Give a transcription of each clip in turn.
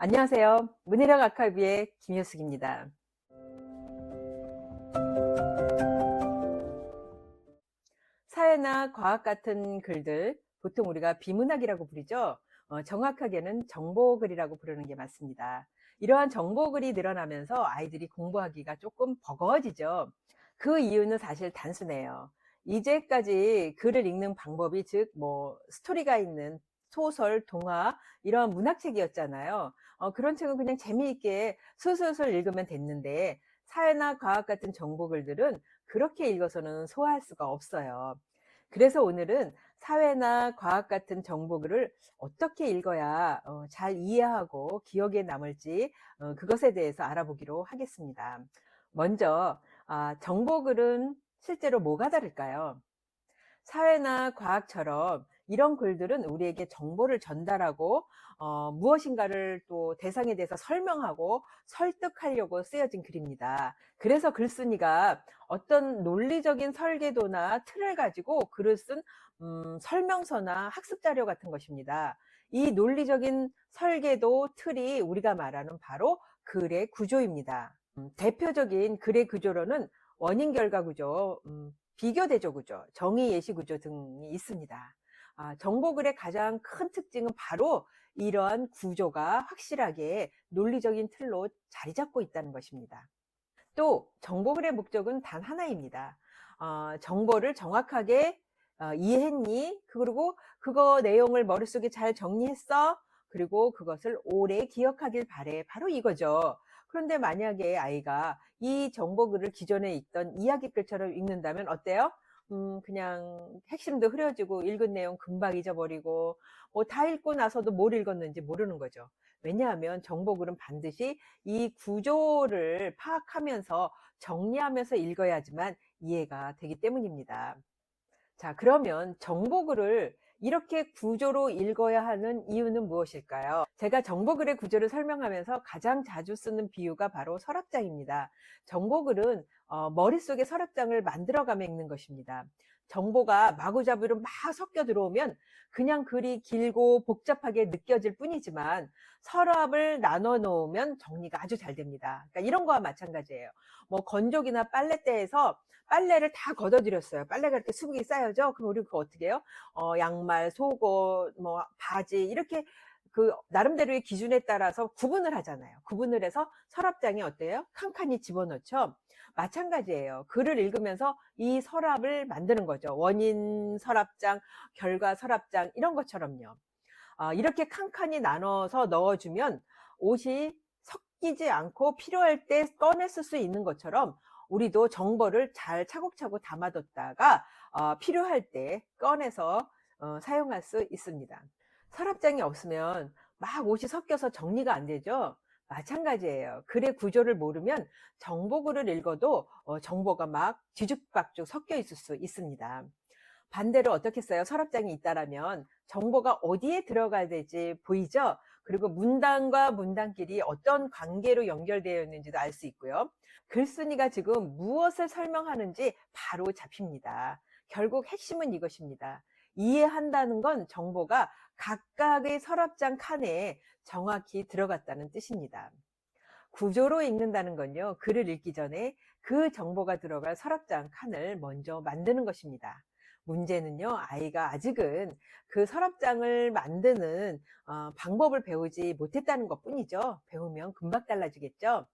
안녕하세요. 문해력 아카이브의 김효숙입니다. 사회나 과학 같은 글들, 보통 우리가 비문학이라고 부르죠. 정확하게는 정보글이라고 부르는 게 맞습니다. 이러한 정보글이 늘어나면서 아이들이 공부하기가 조금 버거워지죠. 그 이유는 사실 단순해요. 이제까지 글을 읽는 방법이 즉 스토리가 있는 소설, 동화 이런 문학책이었잖아요. 그런 책은 그냥 재미있게 술술술 읽으면 됐는데 사회나 과학 같은 정보글들은 그렇게 읽어서는 소화할 수가 없어요. 그래서 오늘은 사회나 과학 같은 정보글을 어떻게 읽어야 잘 이해하고 기억에 남을지 그것에 대해서 알아보기로 하겠습니다. 먼저 정보글은 실제로 뭐가 다를까요? 사회나 과학처럼 이런 글들은 우리에게 정보를 전달하고 무엇인가를 또 대상에 대해서 설명하고 설득하려고 쓰여진 글입니다. 그래서 글쓴이가 어떤 논리적인 설계도나 틀을 가지고 글을 쓴 설명서나 학습 자료 같은 것입니다. 이 논리적인 설계도 틀이 우리가 말하는 바로 글의 구조입니다. 대표적인 글의 구조로는 원인 결과 구조, 비교 대조 구조, 정의 예시 구조 등이 있습니다. 정보글의 가장 큰 특징은 바로 이러한 구조가 확실하게 논리적인 틀로 자리 잡고 있다는 것입니다. 또 정보글의 목적은 단 하나입니다. 정보를 정확하게 이해했니? 그리고 그거 내용을 머릿속에 잘 정리했어? 그리고 그것을 오래 기억하길 바래. 바로 이거죠. 그런데 만약에 아이가 이 정보글을 기존에 읽던 이야기글처럼 읽는다면 어때요? 그냥 핵심도 흐려지고 읽은 내용 금방 잊어버리고 다 읽고 나서도 뭘 읽었는지 모르는 거죠. 왜냐하면 정보글은 반드시 이 구조를 파악하면서 정리하면서 읽어야지만 이해가 되기 때문입니다. 자, 그러면 정보글을 이렇게 구조로 읽어야 하는 이유는 무엇일까요? 제가 정보글의 구조를 설명하면서 가장 자주 쓰는 비유가 바로 서랍장입니다. 정보글은 머릿속에 서랍장을 만들어가며 읽는 것입니다. 정보가 마구잡이로 막 섞여 들어오면 그냥 글이 길고 복잡하게 느껴질 뿐이지만 서랍을 나눠 놓으면 정리가 아주 잘 됩니다. 그러니까 이런 거와 마찬가지예요. 건조기나 빨래대에서 빨래를 다 걷어들였어요. 빨래가 이렇게 수북이 쌓여져? 그럼 우리 그거 어떻게 해요? 양말, 속옷, 바지, 이렇게 그 나름대로의 기준에 따라서 구분을 하잖아요. 구분을 해서 서랍장에 어때요? 칸칸이 집어넣죠? 마찬가지예요. 글을 읽으면서 이 서랍을 만드는 거죠. 원인 서랍장, 결과 서랍장, 이런 것처럼요. 이렇게 칸칸이 나눠서 넣어주면 옷이 섞이지 않고 필요할 때 꺼내 쓸 수 있는 것처럼 우리도 정보를 잘 차곡차곡 담아뒀다가 필요할 때 꺼내서 사용할 수 있습니다. 서랍장이 없으면 막 옷이 섞여서 정리가 안 되죠. 마찬가지예요. 글의 구조를 모르면 정보글을 읽어도 정보가 막 뒤죽박죽 섞여 있을 수 있습니다. 반대로 어떻게 써요? 서랍장이 있다라면 정보가 어디에 들어가야 될지 보이죠? 그리고 문단과 문단끼리 어떤 관계로 연결되어 있는지도 알 수 있고요. 글쓴이가 지금 무엇을 설명하는지 바로 잡힙니다. 결국 핵심은 이것입니다. 이해한다는 건 정보가 각각의 서랍장 칸에 정확히 들어갔다는 뜻입니다. 구조로 읽는다는 건요, 글을 읽기 전에 그 정보가 들어갈 서랍장 칸을 먼저 만드는 것입니다. 문제는요, 아이가 아직은 그 서랍장을 만드는 방법을 배우지 못했다는 것 뿐이죠. 배우면 금방 달라지겠죠.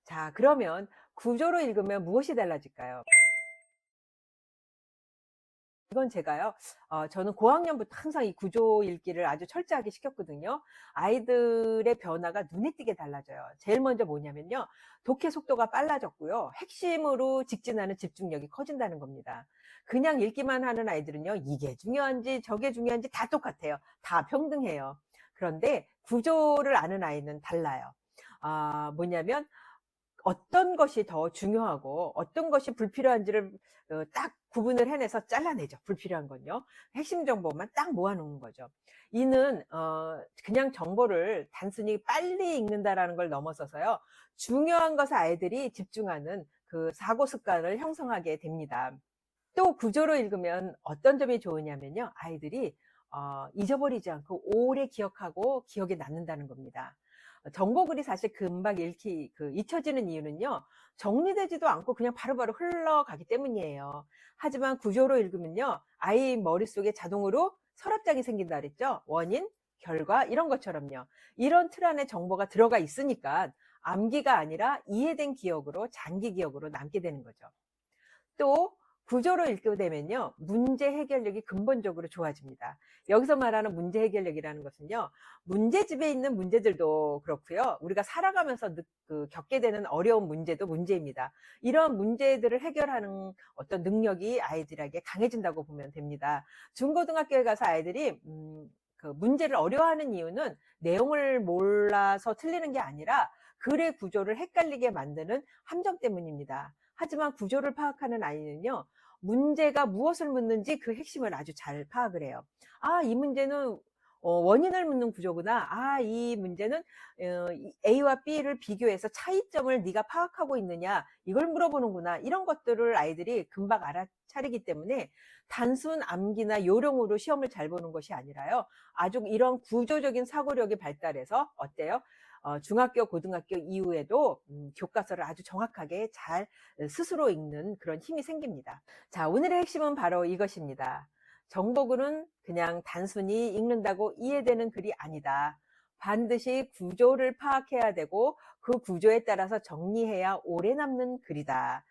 자, 그러면 구조로 읽으면 무엇이 달라질까요? 이건 제가요, 저는 고학년부터 항상 이 구조 읽기를 아주 철저하게 시켰거든요. 아이들의 변화가 눈에 띄게 달라져요. 제일 먼저 뭐냐면요, 독해 속도가 빨라졌고요. 핵심으로 직진하는 집중력이 커진다는 겁니다. 그냥 읽기만 하는 아이들은요, 이게 중요한지 저게 중요한지 다 똑같아요. 다 평등해요. 그런데 구조를 아는 아이는 달라요. 뭐냐면 어떤 것이 더 중요하고 어떤 것이 불필요한지를 딱 구분을 해내서 잘라내죠. 불필요한 건요. 핵심 정보만 딱 모아놓은 거죠. 이는 그냥 정보를 단순히 빨리 읽는다라는 걸 넘어서서요. 중요한 것에 아이들이 집중하는 그 사고 습관을 형성하게 됩니다. 또 구조로 읽으면 어떤 점이 좋으냐면요. 아이들이 잊어버리지 않고 오래 기억하고 기억에 남는다는 겁니다. 정보글이 사실 금방 잊혀지는 이유는요, 정리되지도 않고 그냥 바로바로 흘러가기 때문이에요. 하지만 구조로 읽으면요, 아이 머릿속에 자동으로 서랍장이 생긴다 그랬죠? 원인, 결과, 이런 것처럼요. 이런 틀 안에 정보가 들어가 있으니까 암기가 아니라 이해된 기억으로, 장기 기억으로 남게 되는 거죠. 또 구조로 읽게 되면요, 문제 해결력이 근본적으로 좋아집니다. 여기서 말하는 문제 해결력이라는 것은요, 문제집에 있는 문제들도 그렇고요, 우리가 살아가면서 겪게 되는 어려운 문제도 문제입니다. 이런 문제들을 해결하는 어떤 능력이 아이들에게 강해진다고 보면 됩니다. 중고등학교에 가서 아이들이 그 문제를 어려워하는 이유는 내용을 몰라서 틀리는 게 아니라 글의 구조를 헷갈리게 만드는 함정 때문입니다. 하지만 구조를 파악하는 아이는요, 문제가 무엇을 묻는지 그 핵심을 아주 잘 파악을 해요. 이 문제는 원인을 묻는 구조구나. 이 문제는 A와 B를 비교해서 차이점을 네가 파악하고 있느냐, 이걸 물어보는구나. 이런 것들을 아이들이 금방 알아차리기 때문에 단순 암기나 요령으로 시험을 잘 보는 것이 아니라요, 아주 이런 구조적인 사고력이 발달해서 어때요? 중학교, 고등학교 이후에도 교과서를 아주 정확하게 잘 스스로 읽는 그런 힘이 생깁니다. 자, 오늘의 핵심은 바로 이것입니다. 정보글은 그냥 단순히 읽는다고 이해되는 글이 아니다. 반드시 구조를 파악해야 되고 그 구조에 따라서 정리해야 오래 남는 글이다.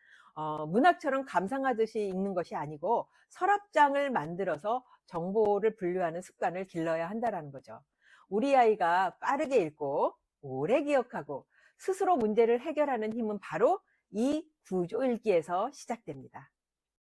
문학처럼 감상하듯이 읽는 것이 아니고 서랍장을 만들어서 정보를 분류하는 습관을 길러야 한다는 거죠. 우리 아이가 빠르게 읽고 오래 기억하고 스스로 문제를 해결하는 힘은 바로 이 구조 읽기에서 시작됩니다.